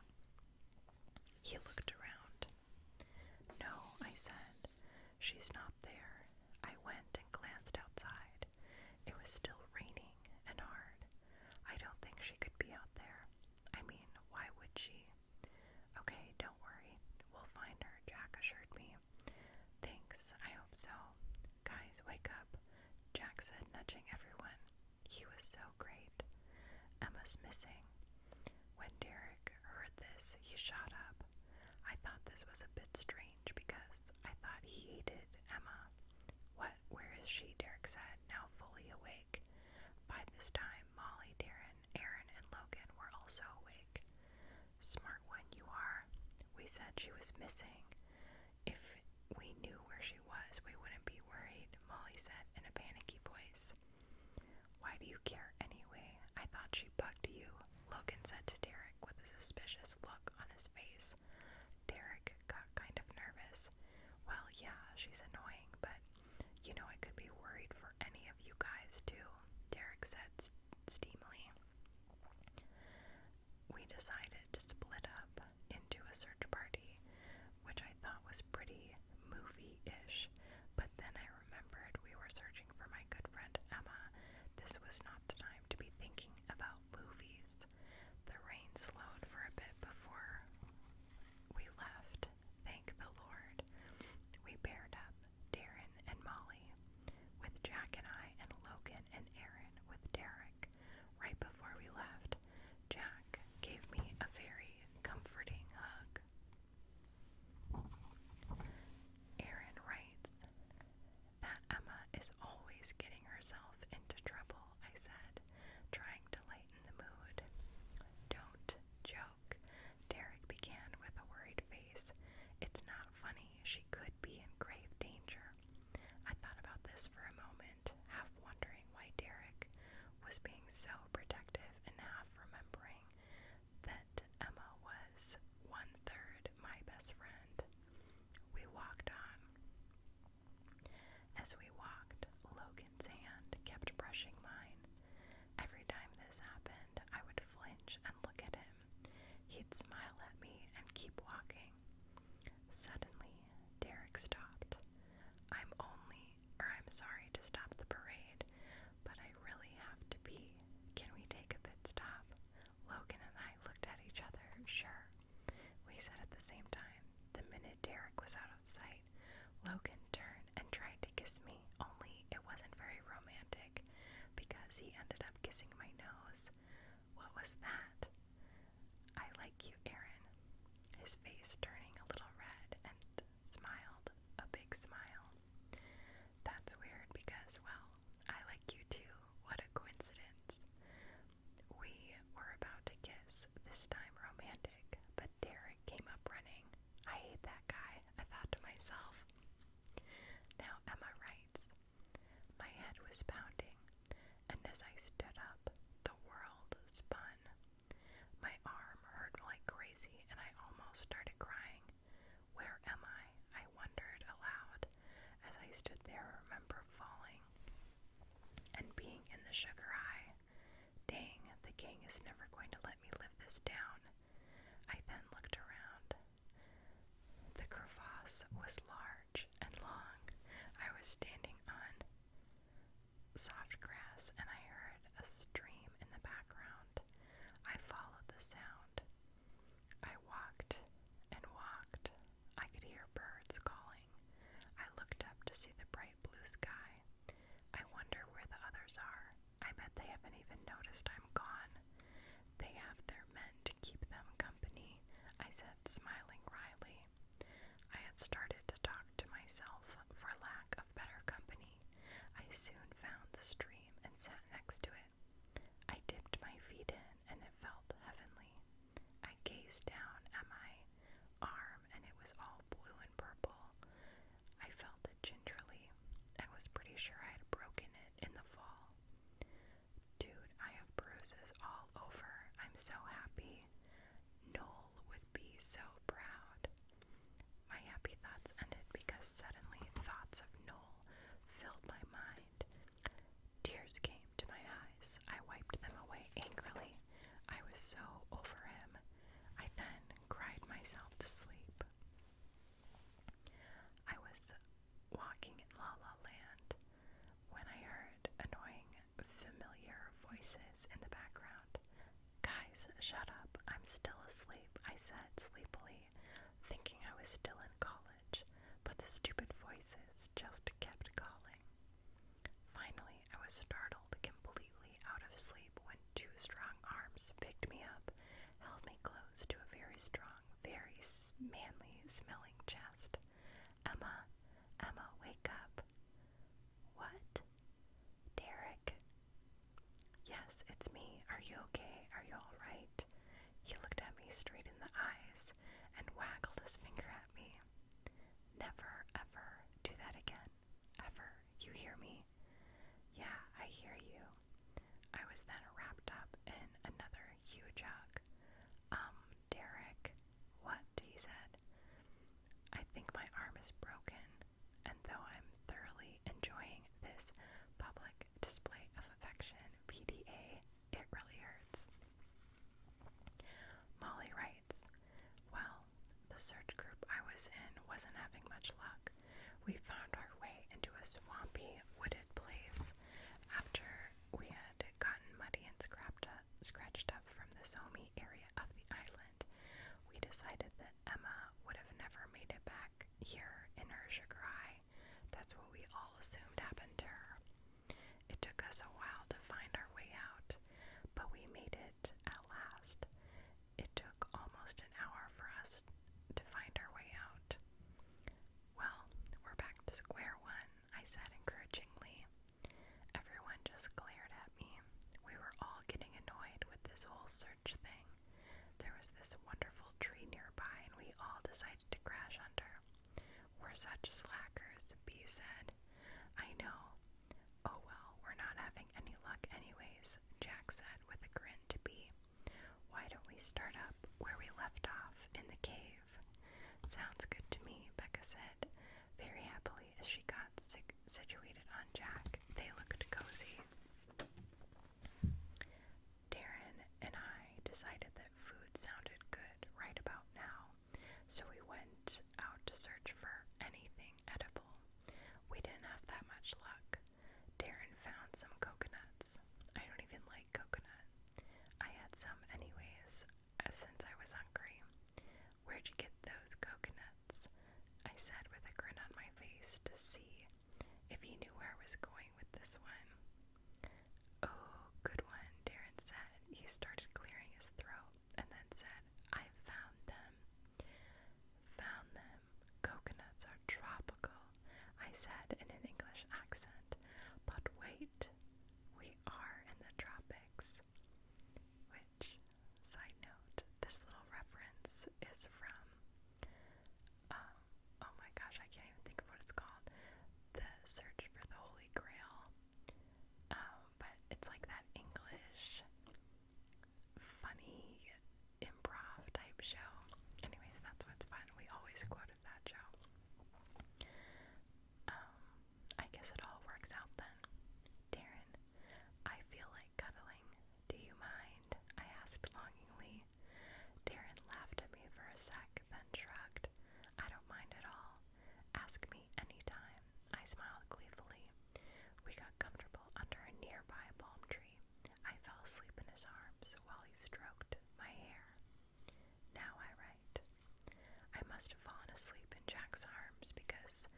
He looked around. No, I said. She's not there. I went and glanced outside. It was still raining and hard. I don't think she could be out there. I mean, why would she? Okay, don't worry. We'll find her, Jack assured me. Thanks, I hope so. Guys, wake up, Jack said, nudging everyone. He was so great. Emma's missing. When Derek heard this, he shot up. I thought this was a bit strange because I thought he hated Emma. What? Where is she? Derek said, now fully awake. By this time, Molly, Darren, Aaron, and Logan were also awake. Smart one you are. We said she was missing. If we knew where she was, we wouldn't be worried, Molly said in a panicky voice. Why do you care anyway? I thought she bugged you, Logan said to Derek with a suspicious look on his face. Derek got kind of nervous. Well, yeah, she's annoying, but you know I could be worried for any of you guys too, Derek said steamily. were searching for my good friend Emma, this was not the time to be thinking about movies. The rain slowed for a bit before we left. Thank the Lord. We paired up, Darren and Molly, with Jack and I, and Logan and Aaron with Derek. Right before we left, Jack gave me a very comforting hug. Aaron writes that Emma is always getting herself into trouble, I said, trying to lighten the mood. Don't joke, Derek began with a worried face. It's not funny. She could be in grave danger. I thought about this for a moment, half wondering why Derek was being so protective and half remembering that Emma was 1/3 my best friend. We walked on. As we walked, Logan's hand kept brushing mine. Every time this happened, I would flinch and look at him. He'd smile at me and keep walking. Suddenly, Derek stopped. I'm sorry to stop the parade, but I really have to pee. Can we take a pit stop? Logan and I looked at each other. Sure, we said at the same time. The minute Derek was out of sight, Logan turned and tried to kiss me, only it wasn't very romantic, because he ended up kissing my nose. What was that? I like you, Aaron. His face turning a little red, and smiled, a big smile. That's weird because, well, I like you too. What a coincidence. We were about to kiss, this time romantic, but Derek came up running. I hate that guy, I thought to myself. Now Emma writes, my head was pounding, and as I stood up, the world spun. My arm hurt like crazy, and I almost started crying. Where am I? I wondered aloud as I stood there. Remember falling and being in the sugar high. Dang, the gang is never going to let me live this down. I then looked around. The crevasse was large and long. I was standing on soft grass, and I heard a stream in the background. I followed the sound. I walked and walked. I could hear birds calling. I looked up to see the bright blue sky. I wonder where the others are. I bet they haven't even noticed I'm gone. They have their men to keep them company, I said, smiling wryly. I had started to talk to myself for lack of better company. I soon found the stream and sat next to it. I dipped my feet in, and it felt heavenly. I gazed down at my arm, and it was all blue and purple. I felt it gingerly, and was pretty sure I had broken it in the fall. Dude, I have bruises all over. I'm so happy. Noel would be so proud. My happy thoughts ended because suddenly thoughts of Noel filled my mind. Tears came to my eyes. I wiped them away angrily. I was so over him. I then cried myself to sleep. I was walking in La La Land when I heard annoying, familiar voices in the background. Guys, shut up. I'm still asleep, I said sleepily, thinking I was still in college, but the stupid voices just kept calling. Finally, I was startled completely out of sleep when two strong arms picked me up, held me close to a very strong, very manly smelling chest. Emma, Emma, wake up. What? Derek? Yes, it's me. Are you okay? Are you alright? He looked at me straight in the eyes and waggled his finger at me. Never, ever do that again. Ever. You hear me? Yeah, I hear you. I was then wrapped up in another huge hug. Derek, what? He said. I think my arm is broken, and though I'm thoroughly enjoying this public display of affection, PDA, it really hurts. Molly writes, well, the search group I was in wasn't having much luck. We found our way into a swampy, wooded here in her sugar high. That's what we all assumed happened to her. It took us a while to find our way out, but we made it at last. It took almost an hour for us to find our way out. Well, we're back to square one, I said encouragingly. Everyone just glared at me. We were all getting annoyed with this whole search thing. There was this wonderful tree nearby, and we all decided to crash under. We're such slackers, B said. I know. Oh well, we're not having any luck anyways, Jack said with a grin to B. Why don't we start up where we left off, in the cave? Sounds good to me, Becca said, very happily as she got situated on Jack. They looked cozy. Darren and I decided that food sounded good right about now, so we went out to search for anything edible. We didn't have that much luck. Darren found some coconuts. I don't even like coconut. I had some anyways, since I was hungry. Where'd you get those coconuts? I said with a grin on my face to see if he knew where I was going with this one. Oh, good one, Darren said. He started clearing his throat and then said, I found them. Found them. Coconuts are tropical, I said in an English accent. But wait, we are in the tropics. Which, side note, this little reference is from, oh my gosh, I can't even think of what it's called. The Search for the Holy Grail. But it's like that English, funny, improv type show. Anyways, that's what's fun. We always quoted that show. I guess it all works out then. Darren, I feel like cuddling. Do you mind? I asked longingly. Darren laughed at me for a sec, then shrugged. I don't mind at all. Ask me anytime. I smiled gleefully. We got comfortable under a nearby palm tree. I fell asleep in his arms while he stroked my hair. Now I write. I must have fallen asleep in Jack's arms because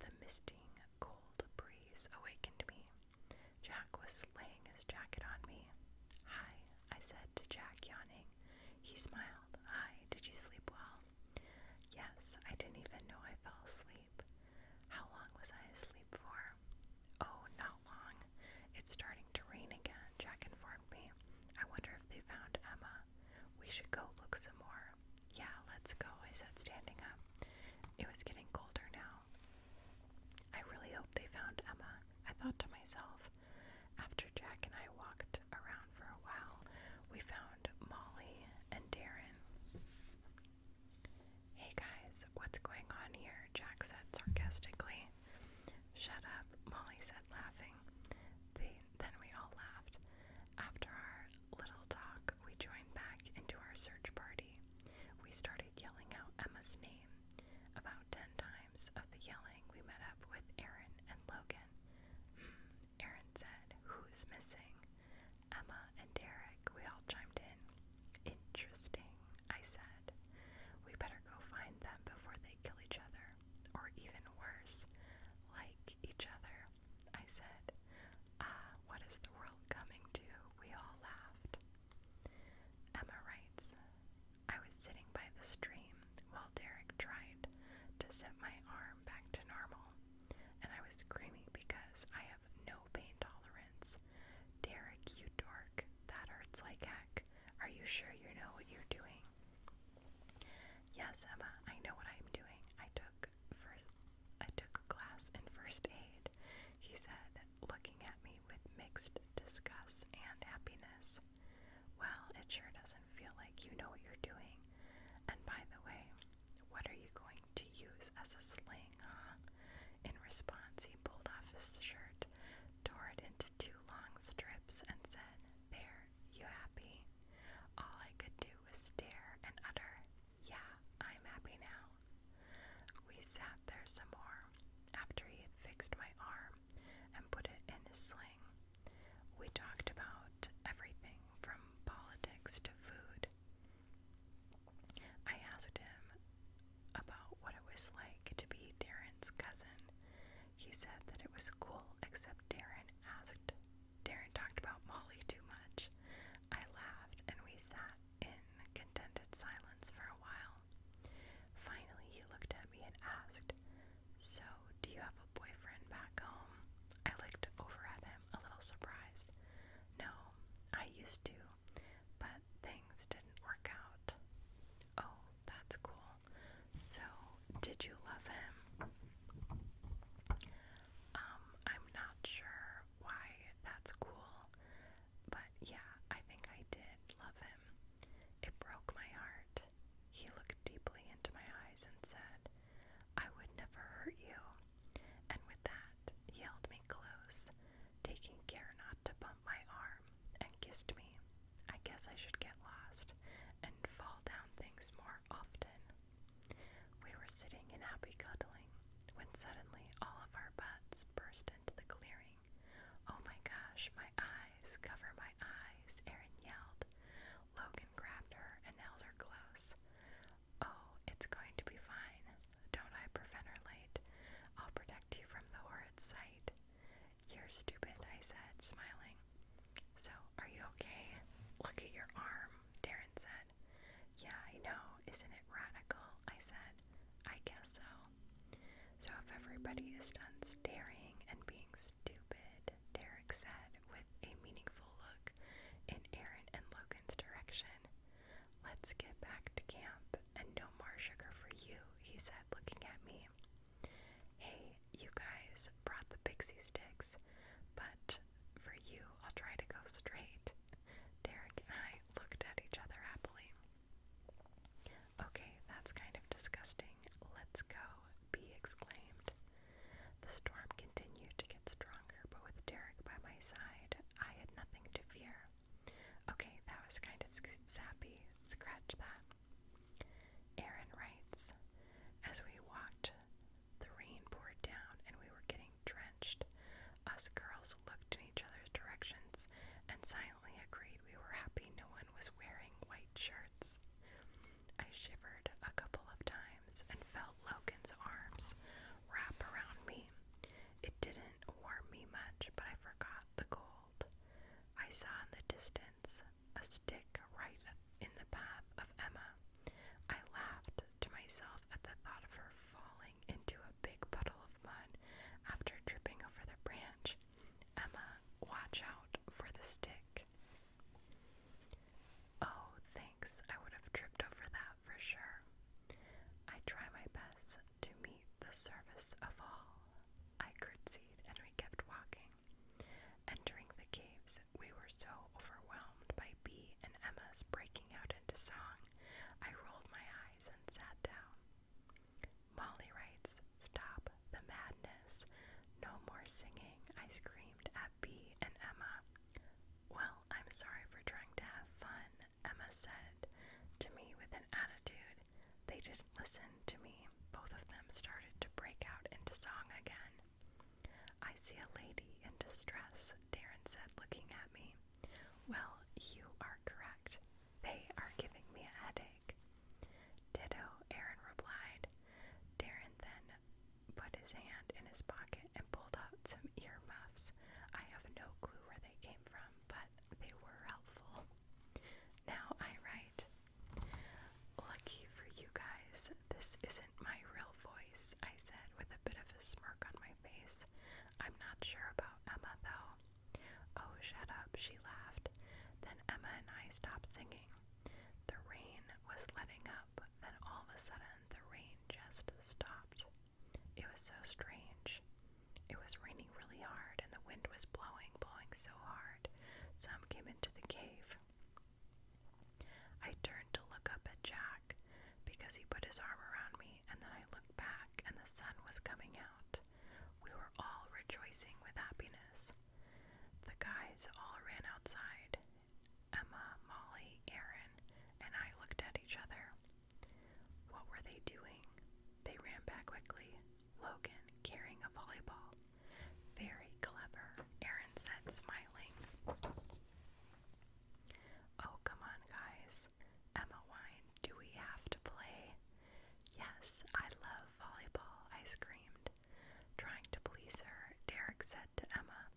the misting, cold breeze awakened me. Jack was laying his jacket on me. Hi, I said to Jack, yawning. He smiled. Hi, did you sleep well? Yes, I didn't even know I fell asleep. How long was I asleep for? Oh, not long. It's starting to rain again, Jack informed me. I wonder if they found Emma. We should go look some more. Yeah, let's go, I said, standing up. It was getting colder now. I really hope they found Emma, I thought to myself. After Jack and I walked around for a while, we found Molly and Darren. Hey guys, what's going on here? Jack said sarcastically. Shut up, Molly said, laughing. Then we all laughed. After our little talk, we joined back into our search party. We started yelling out Emma's name. About 10 times of the yelling, we met up with Aaron and Logan. Aaron said, who's missing? Emma and Derek, we all chimed in. Interesting, I said. We better go find them before they kill each other. Or even worse, like each other, I said. What is the world coming to? We all laughed. Emma writes, I was sitting by the stream while Derek tried to set my arm back to normal, and I was screaming because I have no pain tolerance. Derek, you dork, that hurts like heck. Are you sure you know what you're doing? Yes, Emma, I know what I'm doing. I took a class in first aid, he said, looking at me with mixed disgust and happiness. Well, it sure doesn't feel like you know what you're doing. And by the way, what are you going to use as a sling, huh? In response, he pulled off his shirt, tore it into 2 long strips, and said, There, you happy? All I could do was stare and utter, Yeah, I'm happy happy cuddling when suddenly all of our butts burst into the clearing. "Oh my gosh, my eyes, cover my eyes," Erin yelled. Logan grabbed her and held her close. "Oh, it's going to be fine. Don't hyperventilate. I'll protect you from the horrid sight." "You're stupid," I said, smiling. "So, are you okay? Look at your arm," Darren said. "Yeah, I know. Isn't it radical?" I said. "I guess so." "So if everybody is done staring and being stupid," Derek said with a meaningful look in Erin and Logan's direction, "let's get back to camp and no more sugar for you," he said, looking at me. "Hey, you guys brought the pixie sticks, but for you, I'll try to go straight." Derek and I looked at each other happily. "Okay, that's kind of disgusting. Let's go," B exclaimed. The storm continued to get stronger, but with Derek by my side, I had nothing to fear. "Okay, that was kind of sappy. Scratch that." Erin writes, "As we walked, the rain poured down and we were getting drenched. Us girls looked in each other's directions and silently agreed we were happy no one was wearing white shirts." I shivered a couple of times and felt Logan's arms wrap around me. It didn't warm me much, but I forgot the cold. I saw in the distance a stick right in the path of Emma. I laughed to myself at the thought of her falling into a big puddle of mud after tripping over the branch. "Emma, watch out for the stick." "Oh, thanks. I would have tripped over that for sure." I try my best to meet the service of all. I curtsied and we kept walking. Entering the caves, we were so overwhelmed by B and Emma's breaking out into song, I rolled my eyes and sat down. Molly writes, "Stop the madness. No more singing," I screamed at B and Emma. "Well, I'm sorry for trying to have fun," Emma said to me with an attitude. They didn't listen to me. Both of them started to break out into song again. "I see a lady in distress," Darren said, looking at me. "Well, you are correct. They are giving me a headache." "Ditto," Aaron replied. Darren then put his hand in his pocket and pulled out some earmuffs. I have no clue where they came from, but they were helpful. Now I write, "Lucky for you guys, this isn't my real voice," I said with a bit of a smirk on my face. "I'm not sure about Emma, though." "Oh, shut up," she laughed. Then Emma and I stopped singing. The rain was letting up, then all of a sudden the rain just stopped. It was so strange. It was raining really hard and the wind was blowing so hard. Some came into the cave. I turned to look up at Jack because he put his arm around me, and then I looked back and the sun was coming out. We were all rejoicing with happiness. The guys all ran outside. Emma, Molly, Aaron, and I looked at each other. What were they doing? They ran back quickly, Logan carrying a volleyball. "Very clever," Aaron said, smiling. "Oh, come on, guys," Emma whined. "Do we have to play?" "Yes, I love volleyball," I screamed. Trying to please her, Derek said to Emma,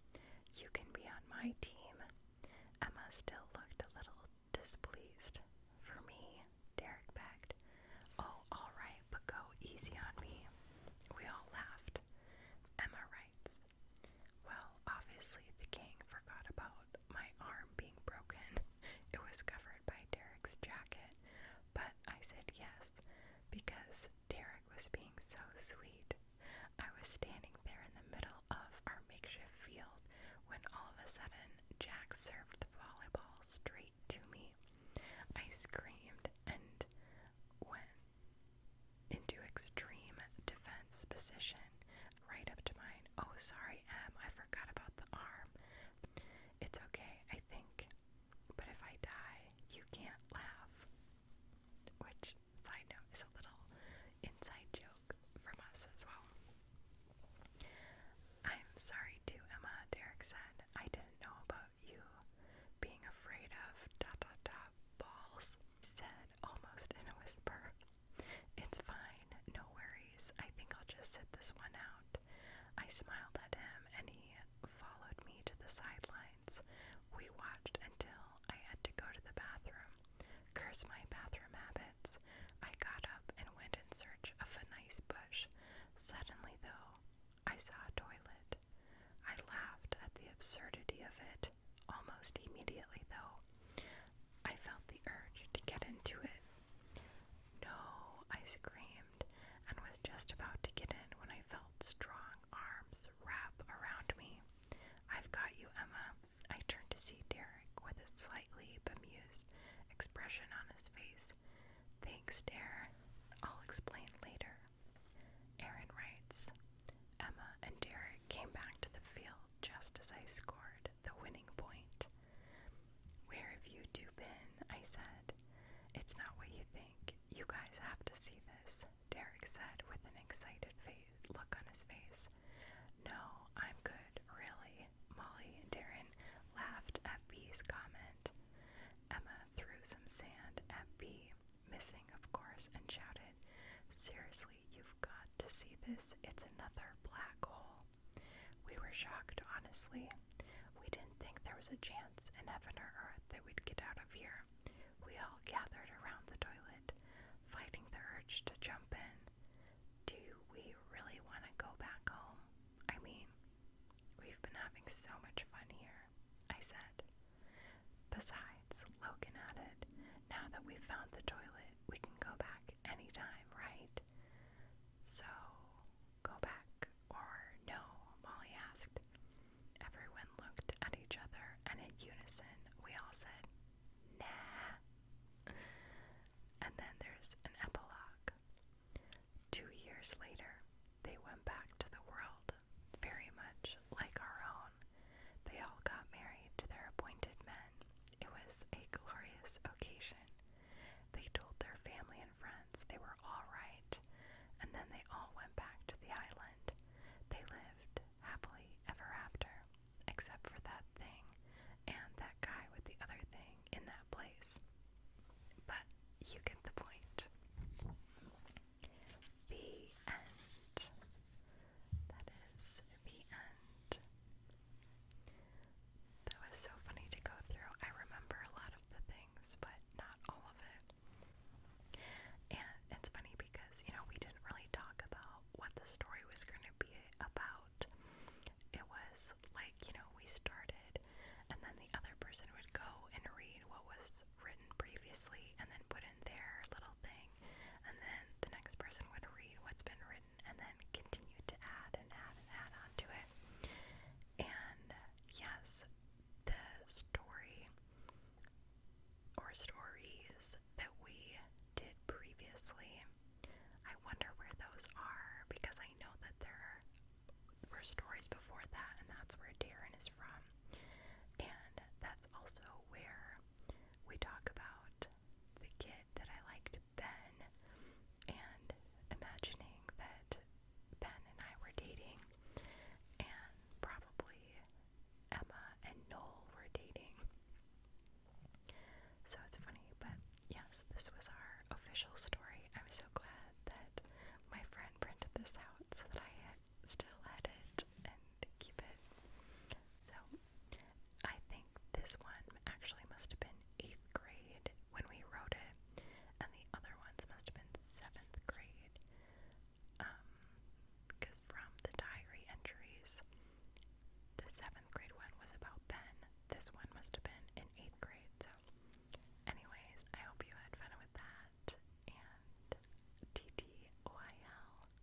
"You can be on my team." Emma still looked a little displeased. "For me?" Derek begged. "Oh, all right, but go easy on me." We all laughed. Emma writes, "Well, obviously the gang forgot about my arm being broken. It was covered by Derek's jacket, but I said yes because Derek was being so sweet. I was standing there in the middle of our makeshift field when all of a sudden Jack served the volleyball straight to me. I screamed and went into extreme defense position right up to mine. Oh, sorry, Em, I forgot about the arm. It's okay, I think. But if I die, you can't laugh." Which, side note, is a little inside joke from this one out. I smiled at him and he followed me to the sidelines. We watched until I had to go to the bathroom. Curse my bathroom habits. I got up and went in search of a nice bush. Suddenly, though, I saw a toilet. I laughed at the absurdity of it. Almost immediately, though, I felt the urge to get into it. No, I screamed, and was just about to get in when I felt strong arms wrap around me. I've got you, Emma. I turned to see Derek with a slightly bemused expression on his face. Thanks, Dare. I'll explain later. Aaron writes, Emma and Derek came back to the field just as I scored the winning point. Where have you two been? I said. It's not what you think. You guys have to see this, Derek said with an excited look on his face. No, I'm good, really. Molly and Darren laughed at B's comment. Emma threw some sand at B, missing of course, and shouted, Seriously, you've got to see this. It's another black hole. We were shocked, honestly. We didn't think there was a chance in heaven or earth that we'd get out of here. We all gathered around the toilet, fighting the urge to jump in. Do we really want to go back home? I mean, we've been having so much fun here, I said. Besides, Logan added, now that we've found the toilet, we can go back anytime, right? So, go back or no? Molly asked. Everyone looked at each other, and in unison, we all said, nah. And then there's an epilogue. 2 years later, they went back to the world, very much like our own. They all got married to their appointed men. It was a glorious occasion. They told their family and friends they were all right, and then they all went back to the island. They lived happily ever after, except for that thing and that guy with the other thing in that place. But you get the point. The end. That is the end. That was so funny to go through. I remember a lot of the things, but not all of it. And it's funny because, we didn't really talk about what the story was going to be about. It was like, we started, and then the other person would go and read what was written previously, and then put in their little thing, and then the next person would read what's been written, and then continue to add and add and add on to it. And yes, the story or stories that we did previously, I wonder where those are, because I know that there were stories before that, and that's where Darren is from.